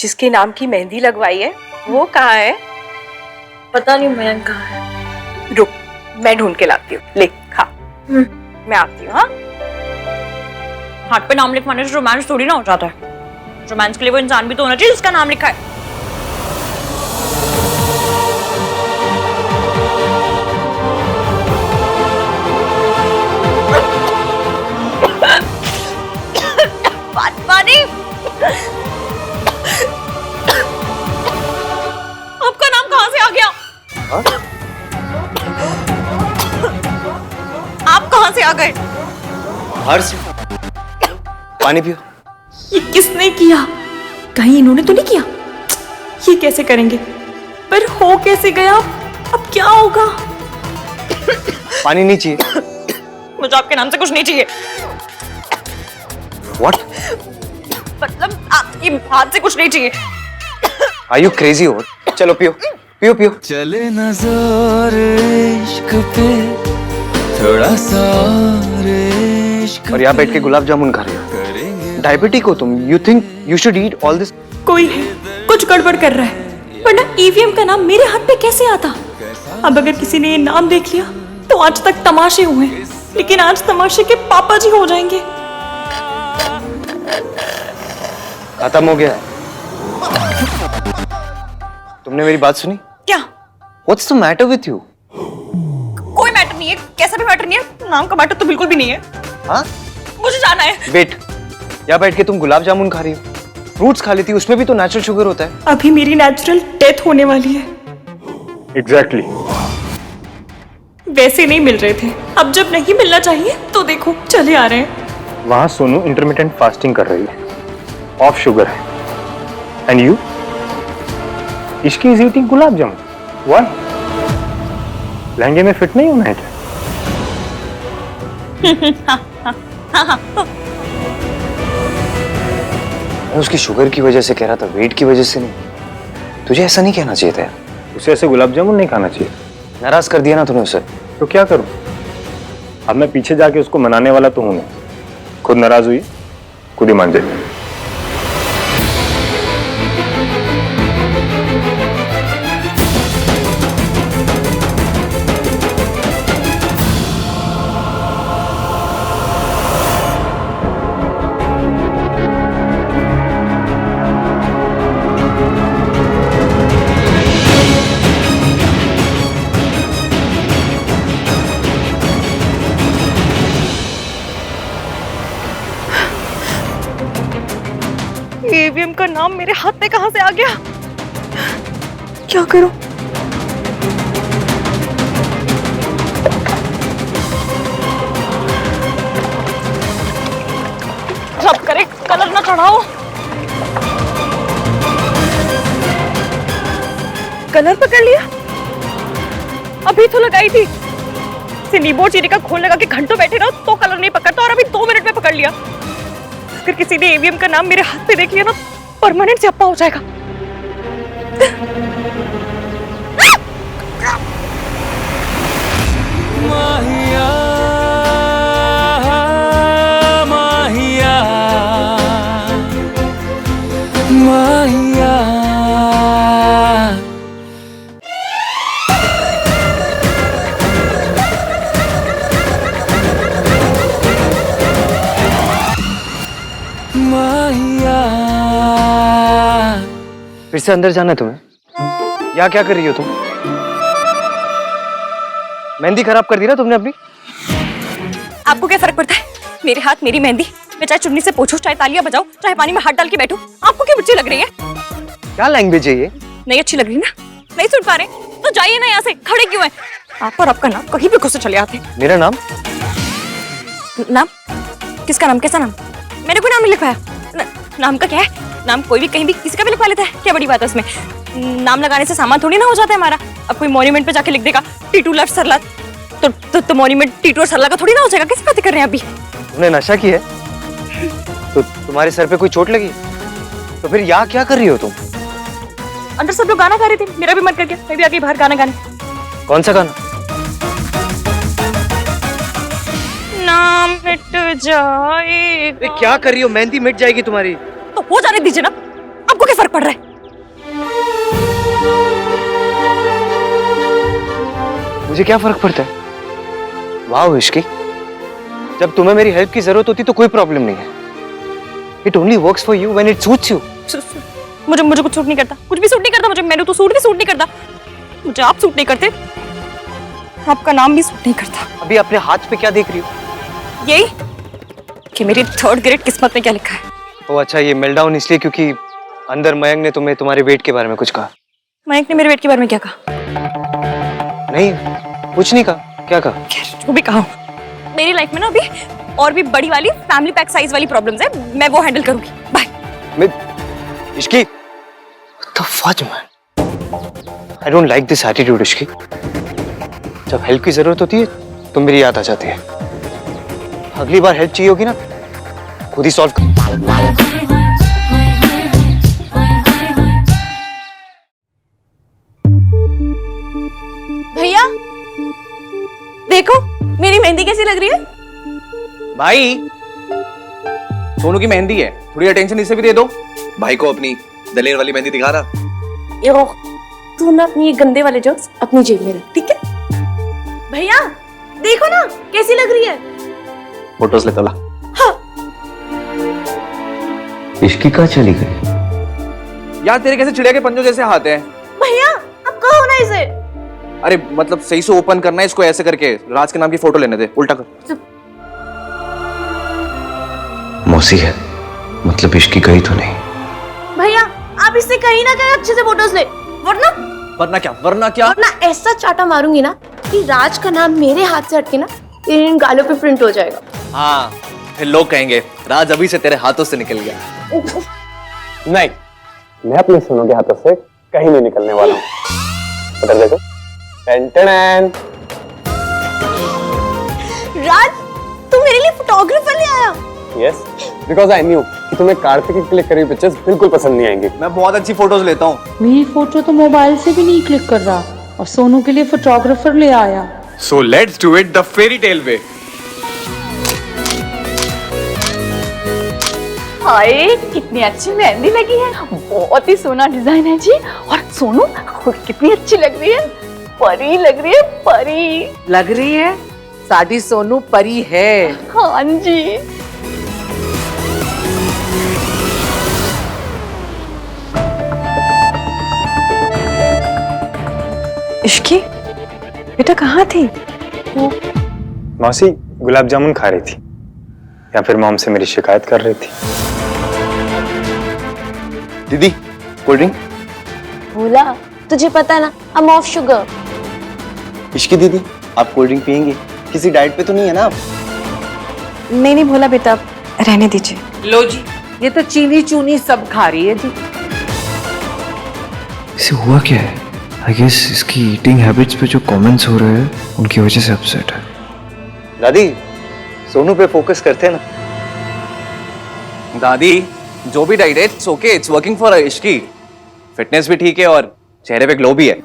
जिसके नाम की मेहंदी लगवाई है वो कहाँ है? पता नहीं मयंक कहाँ है। रुक, मैं ढूंढ के लाती हूँ। ले खा। मैं आती हूँ। हाँ, हाथ पे नाम लिखवाने से रोमांस थोड़ी ना हो जाता है। रोमांस के लिए वो इंसान भी तो होना चाहिए जिसका नाम लिखा है। पानी। आपका नाम कहाँ से आ गया? हाँ? आप कहाँ से आ गए? बाहर से। पानी पियो। ये किसने किया? कहीं इन्होंने तो नहीं किया? ये कैसे करेंगे? पर हो कैसे गया? अब क्या होगा? पानी नहीं चाहिए। मुझे आपके नाम से कुछ नहीं चाहिए। What? मतलब आपके हाथ से कुछ नहीं चाहिए। Are you crazy or? चलो पियो, पियो पियो। चले नजर इश्क पे थोड़ा सा इश्क और यहाँ बैठ के गुलाब जामुन खा रहे हो। डायबिटिक हो तुम। You think you should eat all this? कोई है, कुछ गड़बड़ कर रहा है। वरना ईवीएम का नाम मेरे हाथ पे कैसे आता? अब अगर किसी ने ये नाम देख लिया तो आज तक तमाशे हुए, लेकिन आज तमाशे के पापा जी हो जाएंगे। खत्म हो गया। तुमने मेरी बात सुनी? क्या? What's the matter with you? कोई मैटर नहीं है, कैसा भी मैटर नहीं है। नाम का मैटर तो बिल्कुल भी नहीं है। हाँ? मुझे जाना है। वेट, यहाँ बैठ के तुम गुलाब जामुन खा रही हो। फ्रूट्स खा लेती, उसमें भी तो नेचुरल शुगर होता है। अभी मेरी नेचुरल डेथ होने वाली है। एग्जैक्टली। वैसे नहीं मिल रहे थे, अब जब नहीं मिलना चाहिए तो देखो चले आ रहे हैं। वहां सोनू इंटरमिटेंट फास्टिंग कर रही है, ऑफ शुगर है। एंड यू, इसकी is eating gulab jamun. Why? लहंगे में फिट नहीं होना है क्या? मैं उसकी शुगर की वजह से कह रहा था, वेट की वजह से नहीं। तुझे ऐसा नहीं कहना चाहिए था यार। उसे ऐसे गुलाब जामुन नहीं खाना चाहिए। नाराज कर दिया ना तूने उसे। तो क्या करूं? अब मैं पीछे जाके उसको मनाने वाला तो हूं नहीं। खुद नाराज हुई, खुद ही मान जाए। ईवीएम का नाम मेरे हाथ में कहां से आ गया? क्या करूं? रब करे कलर ना चढ़ाओ। कलर पकड़ लिया? अभी तो लगाई थी। नींबू चीनी का घोल लगा के घंटों बैठे रहो तो कलर नहीं पकड़ता, और अभी 2 मिनट में पकड़ लिया। अगर किसी ने ईवीएम का नाम मेरे हाथ पे देख लिया ना, परमानेंट स्यापा हो जाएगा। माहिया माहिया माहिया। फिर से अंदर जाना है तुम्हें? यहाँ क्या कर रही हो तुम? मेहंदी खराब कर दी ना तुमने अपनी। आपको क्या फर्क पड़ता है? मेरे हाथ मेरी मेहंदी। मैं चाहे चुन्नी से पोंछूं, चाहे तालियां बजाऊं, चाहे पानी में हाथ डाल के बैठूं। आपको क्या बुच्ची लग रही है? क्या लैंग्वेज है ये? नहीं अच्छी लग रही ना? नहीं सुन पा रहे तो जाइए ना यहाँ से। खड़े क्यों हैं? आप और आपका नाम कहीं भी घुस चले आते। मेरा नाम? नाम? किसका नाम? कैसा नाम? मैंने कोई नाम नहीं लिखवाया। नाम का क्या है? नाम कोई भी कहीं भी किसी का भी लिखवा लेता है। क्या बड़ी बात है उसमें? नाम लगाने से सामान थोड़ी ना हो जाता है हमारा। अब कोई मॉन्यूमेंट पे जाके लिख देगा टीटू लव सरला, तो मॉन्यूमेंट टीटू और सरला का थोड़ी ना हो जाएगा। किस बात कर रहे हैं अभी? तुमने नशा किया है? तो तुम्हारे सर पे कोई चोट लगी? तो फिर यहाँ क्या कर रही हो तुम? अंदर सब लोग गाना गा रहे थे, मेरा भी मन कर गया, मैं भी आ गई बाहर गाना गाने। कौन सा गाना? नाम मिट जाएगा। क्या कर रही हो? मेहंदी मिट जाएगी तुम्हारी। तो हो जाने दीजिए ना। आपको क्या फर्क पड़ रहा है? मुझे क्या फर्क पड़ता है? वाह इश्की, जब तुम्हें मेरी हेल्प की जरूरत होती तो कोई प्रॉब्लम नहीं है। It only works for you when it suits you. मुझे कुछ सूट नहीं करता, कुछ भी सूट नहीं करता मुझे। मैंने तो सूट भी सूट नहीं करता मुझे। आप सूट नहीं करते, आपका नाम भी सूट नहीं करता। अभी अपने हाथ पे क्या देख रही हो? यही कि मेरी 3rd ग्रेड किस्मत में क्या लिखा है। ओ अच्छा, ये मेल्टडाउन इसलिए क्योंकि अंदर मयंक ने तुम्हें तुम्हारे वेट के बारे में कुछ कहा? मयंक ने मेरे वेट के बारे में क्या कहा? नहीं, कुछ नहीं कहा। क्या कहा? खैर जो भी कहा, मेरी लाइफ में ना अभी और भी बड़ी वाली फैमिली पैक साइज वाली प्रॉब्लम्स है, मैं वो हैंडल करूंगी। बाय। मैं Ishki, what the fudge man? I don't like this attitude Ishki. जब हेल्प की जरूरत होती है तो मेरी याद आ जाती है। अगली बार हेल्प चाहिए होगी ना, खुद ही सॉल्व कर। भैया देखो मेरी मेहंदी कैसी लग रही है। भाई, सोनू की मेहंदी है, थोड़ी अटेंशन इसे भी दे दो। भाई को अपनी दलेर वाली मेहंदी दिखा रहा। यो, तू ना अपनी ये गंदे वाले जोक्स अपनी जेब में रख, ठीक है? भैया देखो ना कैसी लग रही है। फोटोज ले तोला। इश्की कहाँ चली गई? यार तेरे कैसे चिड़िया के पंजों जैसे हाथ हैं। भैया अब कहो ना इसे। अरे मतलब सही से ओपन करना है इसको, ऐसे करके राज के नाम की फोटो लेने दे। उल्टा कर। मौसी है, मतलब इश्की गई तो नहीं? भैया आप इससे कहीं ना कहीं अच्छे से फोटोज ले, वरना क्या? वरना क्या? वरना ऐसा चाटा मारूंगी ना कि राज का नाम मेरे हाथ से हटके ना इन गालों पे प्रिंट हो जाएगा। हाँ, फिर लोग कहेंगे राज अभी से तेरे हाथों से निकल गया। नहीं, मैं अपने सोनू के हाथों से कहीं नहीं निकलने वाला हूँ। उधर देखो। टेन। राज तू मेरे लिए फोटोग्राफर ले आया? यस, बिकॉज आई न्यू कि तुम्हें कार्तिक की क्लिक करी पिक्चर्स बिल्कुल पसंद नहीं आएंगी। मैं बहुत अच्छी फोटोज लेता हूँ। मेरी फोटो तो मोबाइल से भी नहीं क्लिक कर रहा और सोनू के लिए फोटोग्राफर ले आया। So let's do it the fairy tale way. हाय कितनी अच्छी मेहंदी लगी है, बहुत ही सोना डिजाइन है जी। और सोनू खुद कितनी अच्छी लग रही है, परी लग रही है, परी लग रही है। साडी सोनू परी है। हाँ जी। इश्की बेटा कहाँ थी? मौसी गुलाब जामुन खा रही थी या फिर मॉम से मेरी शिकायत कर रही थी। दीदी कोल्ड ड्रिंक। भोला तुझे पता है ना, I am of sugar. Ishki दीदी, आप कोल्ड ड्रिंक पियेंगे? किसी डाइट पे तो नहीं है ना आप? नहीं भोला बेटा, रहने दीजिए। लो जी, ये तो चीनी चूनी सब खा रही है जी। इसे हुआ क्या है? आई गेस इसकी ईटिंग हैबिट्स पे जो कमेंट्स हो रहे हैं उनकी वजह से अपसेट है। दादी, सोनू पे फोकस करते हैं ना। दादी, जो भी डाइट है it's okay, it's working for Ishki. Fitness भी ठीक है और चेहरे पे ग्लो भी है।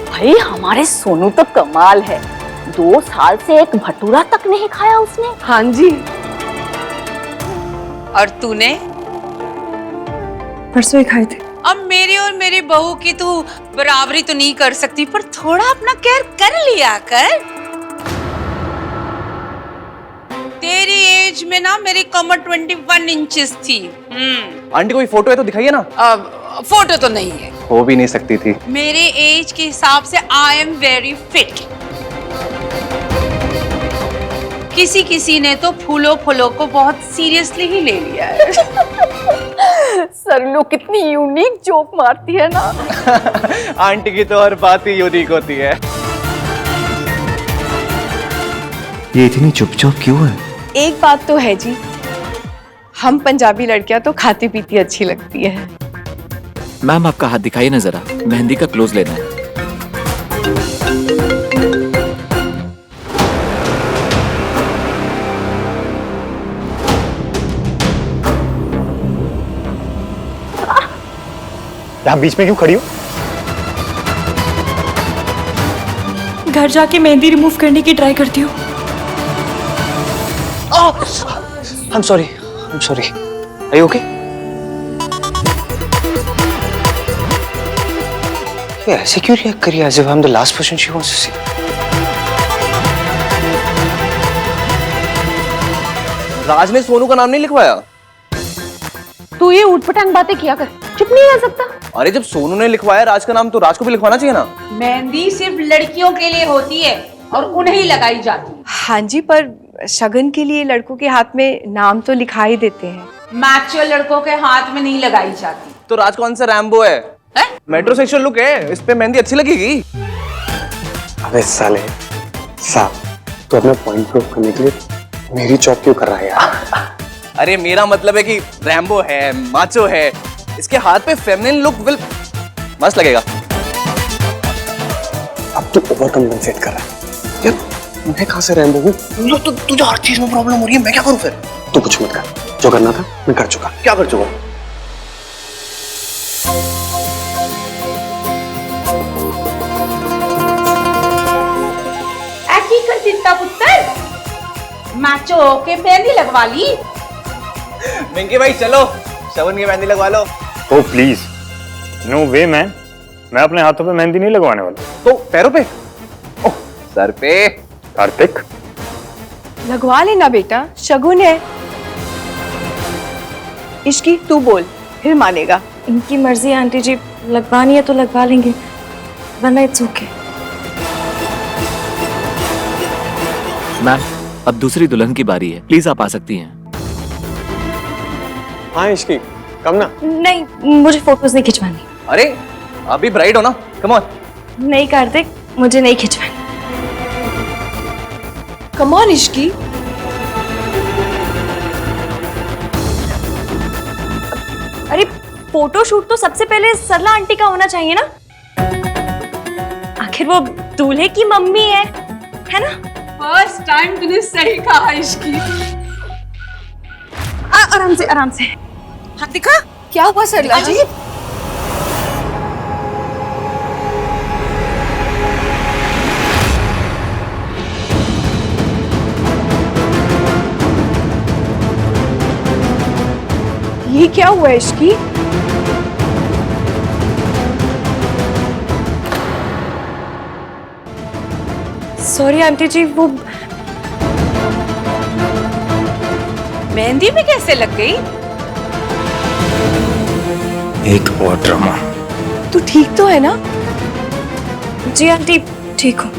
भाई हमारे सोनू तो कमाल है, 2 साल से एक भटूरा तक नहीं खाया उसने। हाँ जी। और तूने? परसों ही खाए थे। अब मेरी और मेरी बहू की तू बराबरी तो नहीं कर सकती, पर थोड़ा अपना केयर कर लिया कर। तेरी एज में ना मेरी कमर 21 इंचेस थी। आंटी कोई फोटो है तो दिखाइए ना। फोटो तो नहीं है। हो भी नहीं सकती थी। मेरे एज के हिसाब से आई एम वेरी फिट। किसी ने तो फूलों को बहुत सीरियसली ही ले लिया है। सरलू कितनी यूनिक जोक मारती है ना। आंटी की तो हर बात ही यूनिक होती है। ये इतनी चुपचाप क्यों है? एक बात तो है जी, हम पंजाबी लड़कियां तो खाती पीती अच्छी लगती है। मैम आपका हाथ दिखाइए ना जरा, मेहंदी का क्लोज लेना है। यहाँ बीच में क्यों खड़ी हो? घर जाके मेहंदी रिमूव करने की ट्राई करती हूँ। I'm sorry. Are you okay? वो ऐसे क्यों रिएक्ट करी as if I am the last person she wants to see? Raj ने सोनू का नाम नहीं लिखवाया। तू ये उठपटांग बातें किया कर, चुप नहीं रह सकता। अरे जब सोनू ने लिखवाया राज का नाम तो राज को भी लिखवाना चाहिए ना। मेहंदी सिर्फ लड़कियों के लिए होती है और उन्हें ही लगाई जाती है। हाँ जी, पर शगन के लिए लड़कों के हाथ में नाम तो लिखा ही देते हैं। मैचुअर लड़कों के हाथ में नहीं लगाई जाती। तो राज कौन सा रैम्बो है? मेट्रोसेक्सुअल लुक है, इस पे मेहंदी अच्छी लगेगी। अबे साले साहब, तो अपना पॉइंट प्रूव करने के लिए मेरी चॉप क्यों कर रहा है यार? अरे मेरा मतलब है कि रैम्बो है, माचो है, इसके हाथ पे फेमिनिन लुक विल मस्त लगेगा। अब तू ओवर कम्पेंसेट कर रहा है यार। मैं कहाँ से रैम्बो हूँ? तो तुझे हर चीज में प्रॉब्लम हो रही है, मैं क्या करूँ फिर? तू कुछ मत कर, जो करना था मैं कर चुका। क्या कर चुका? ऐसी कर चिंता पुत्र, मैचो के मेहंदी लगवा ली। मिंकी भाई चलो शगन की मेहंदी लगवा लो। ओ प्लीज, नो वे मैन, मैं अपने हाथों पे मेहंदी नहीं लगवाने वाला। तो पैरों पे? ओह सर पे। कार्तिक लगवा लेना बेटा, शगुन है। इश्की तू बोल, फिर मानेगा। इनकी मर्जी आंटी जी, लगवानी है तो लगवा लेंगे, वरना इट्स ओके। मैम, अब दूसरी दुल्हन की बारी है, प्लीज आप आ सकती हैं। हाँ इश्की, कम ना। नहीं, मुझे फोटोज नहीं खिंचवानी। अरे आप भी ब्राइड हो ना, कम ऑन। नहीं कार्तिक, मुझे नहीं खिंचवानी। Come on Ishki. अरे फोटो शूट तो सबसे पहले सरला आंटी का होना चाहिए ना, आखिर वो दूल्हे की मम्मी है ना? फर्स्ट टाइम तूने सही कहा इश्की। आराम से आराम से। हाँ दिखा क्या हुआ सरला जी? ये क्या हुआ इश्की? सॉरी आंटी जी, वो मेहंदी में कैसे लग गई? एक और ड्रामा। तू ठीक तो है ना? जी आंटी ठीक हूँ।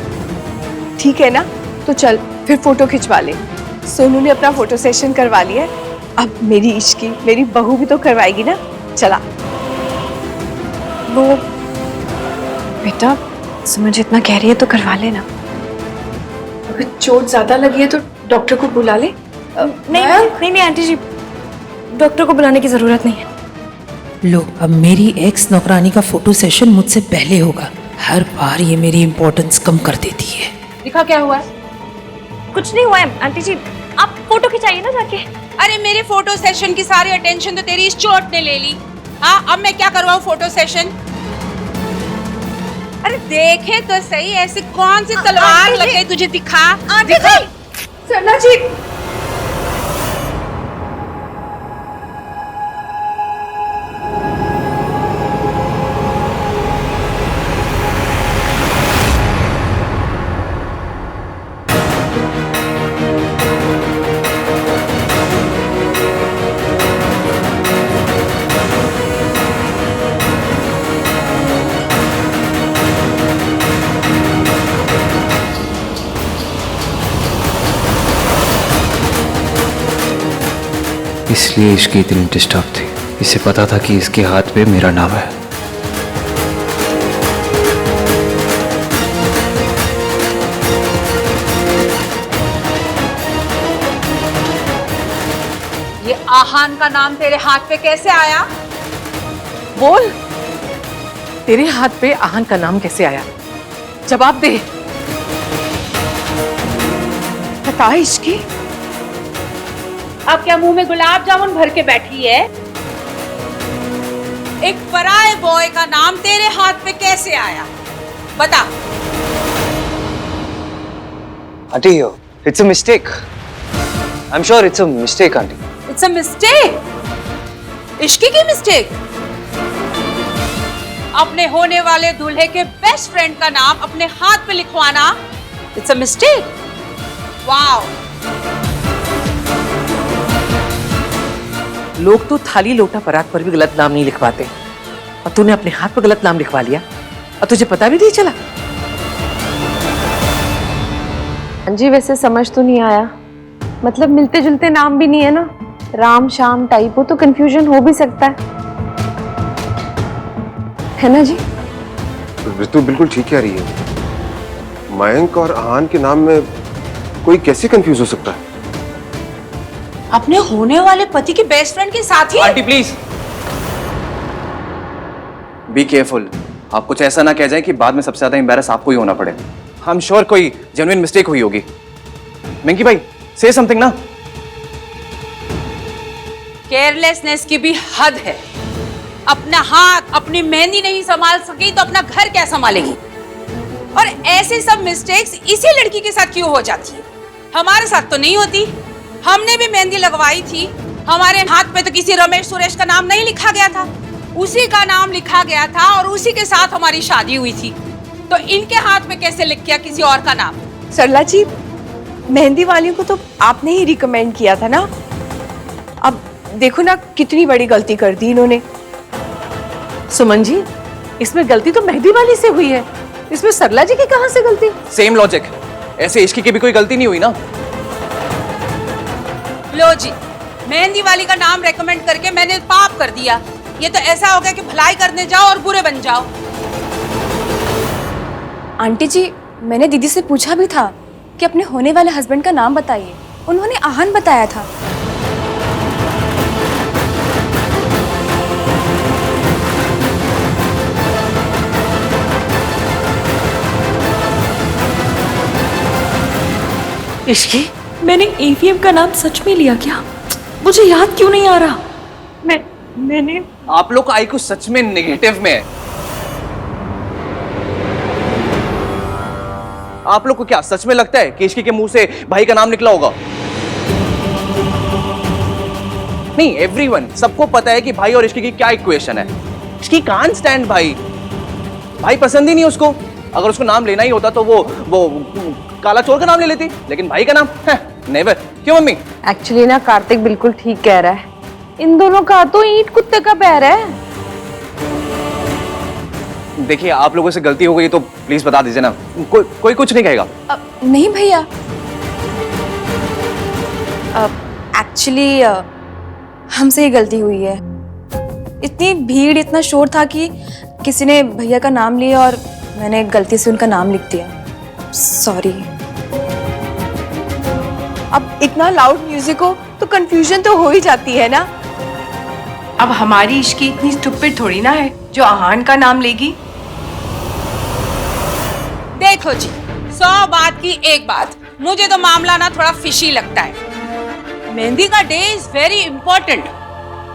ठीक है ना? तो चल फिर फोटो खिंचवा ले। सोनू ने अपना फोटो सेशन करवा लिया है, अब मेरी इश्की, मेरी बहू भी तो करवाएगी ना। चला। वो बेटा सुमन जितना कह रही है तो करवा लेना। अगर चोट ज्यादा लगी है तो डॉक्टर को बुला ले। नहीं आंटी जी, डॉक्टर को बुलाने की जरूरत नहीं है। लो, अब मेरी एक्स नौकरानी का फोटो सेशन मुझसे पहले होगा। हर बार ये मेरी इम्पोर्टेंस कम कर देती है। दिखा क्या हुआ? कुछ नहीं हुआ है आंटी जी, आप फोटो खिंचाइए ना जाके। अरे मेरे फोटो सेशन की सारी अटेंशन तो तेरी इस चोट ने ले ली। हाँ, अब मैं क्या करवाऊँ फोटो सेशन? अरे देखे तो सही, ऐसे कौन सी तलवार लग गई तुझे? दिखा दिखा। सरला जी, इसलिए इसकी इतनी डिस्टर्ब थी। इसे पता था कि इसके हाथ पे मेरा नाम है। ये आहान का नाम तेरे हाथ पे कैसे आया? बोल, तेरे हाथ पे आहान का नाम कैसे आया? जवाब दे। बता इश्की। अब क्या मुंह में गुलाब जामुन भर के बैठी है? एक पराये बॉय का नाम तेरे हाथ पे कैसे आया? बता। Aunty, it's a mistake. I'm sure it's a mistake, aunty. It's a mistake. Ishki की मिस्टेक? अपने होने वाले दूल्हे के बेस्ट फ्रेंड का नाम अपने हाथ पे लिखवाना, इट्स अ मिस्टेक। वाओ। लोग तो थाली लोटा परात पर भी गलत नाम नहीं लिखवाते, और तूने अपने हाथ पर गलत नाम लिखवा लिया और तुझे पता भी नहीं चला। जी वैसे समझ तो नहीं आया, मतलब मिलते जुलते नाम भी नहीं है ना, राम शाम टाइप हो तो कंफ्यूजन हो भी सकता है ना जी? ऋतु बिल्कुल ठीक कह रही है। मयंक और आहान के नाम में कोई कैसे कंफ्यूज हो सकता है? अपने होने वाले पति के बेस्ट फ्रेंड के साथ ही। आंटी प्लीज बी केयरफुल, आप कुछ ऐसा ना कह जाए कि बाद में सबसे ज्यादा एम्बैरस आपको ही होना पड़े। आई एम श्योर कोई जेन्युइन मिस्टेक हुई होगी। मंकी भाई से समथिंग ना। केयरलेसनेस की भी हद है। अपना हाथ, अपनी मेहंदी नहीं संभाल सकी तो अपना घर क्या संभालेगी? और ऐसे सब मिस्टेक्स इसी लड़की के साथ क्यों हो जाती है? हमारे साथ तो नहीं होती। हमने भी मेहंदी लगवाई थी, हमारे हाथ पे तो किसी रमेश सुरेश का नाम नहीं लिखा गया था, उसी का नाम लिखा गया था और उसी के साथ हमारी शादी हुई थी। तो इनके हाथ में कैसे लिख गया किसी और का नाम? सरला जी, मेहंदी वाली को तो आपने ही रिकमेंड किया था ना। अब देखो ना कितनी बड़ी गलती कर दी इन्होंने। सुमन जी, इसमें गलती तो मेहंदी वाली से हुई है, इसमें सरला जी की कहां से गलती? सेम लॉजिक, ऐसे इश्की की भी कोई गलती नहीं हुई ना। लो जी, मेहंदी वाली का नाम रेकमेंड करके मैंने पाप कर दिया। ये तो ऐसा हो गया कि भलाई करने जाओ और बुरे बन जाओ। आंटी जी, मैंने दीदी से पूछा भी था कि अपने होने वाले हस्बैंड का नाम बताइए, उन्होंने आहान बताया था। इश्की, मैंने ईवीएम का नाम सच में लिया क्या? मुझे याद क्यों नहीं आ रहा? मैंने आप लोग का आईक्यू सच में नेगेटिव में है। आप लोग को क्या सच में लगता है कि इश्की के मुंह से भाई का नाम निकला होगा? नहीं, एवरीवन, सबको पता है कि भाई और इश्की की क्या इक्वेशन है। इश्की कांट स्टैंड भाई, भाई पसंद ही नहीं उसको। अगर उसको नाम लेना ही होता तो वो काला चोर का नाम ले लेती, लेकिन भाई का नाम नेवर। क्यों मम्मी? एक्चुअली ना कार्तिक बिल्कुल ठीक कह रहा है, इन दोनों का तो ईंट कुत्ते का पैर है। देखिए, आप लोगों से गलती हो गई तो प्लीज बता दीजिए ना, कोई कुछ नहीं कहेगा। नहीं भैया, एक्चुअली हमसे ही गलती हुई है। इतनी भीड़, इतना शोर था कि किसी ने भैया का नाम लिया और मैंने गलती से उनका नाम लिख दिया। सॉरी। अब इतना लाउड म्यूजिक हो तो कंफ्यूजन तो हो ही जाती है ना। अब हमारी इश्की इतनी स्टूपिड थोड़ी ना है जो आहान का नाम लेगी। देखो जी, 100 बात की एक बात, मुझे तो मामला ना थोड़ा फिशी लगता है। मेहंदी का डे इज वेरी इंपॉर्टेंट।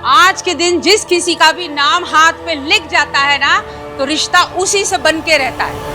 आज के दिन जिस किसी का भी नाम हाथ पे लिख जाता है ना, तो रिश्ता उसी से बन के रहता है।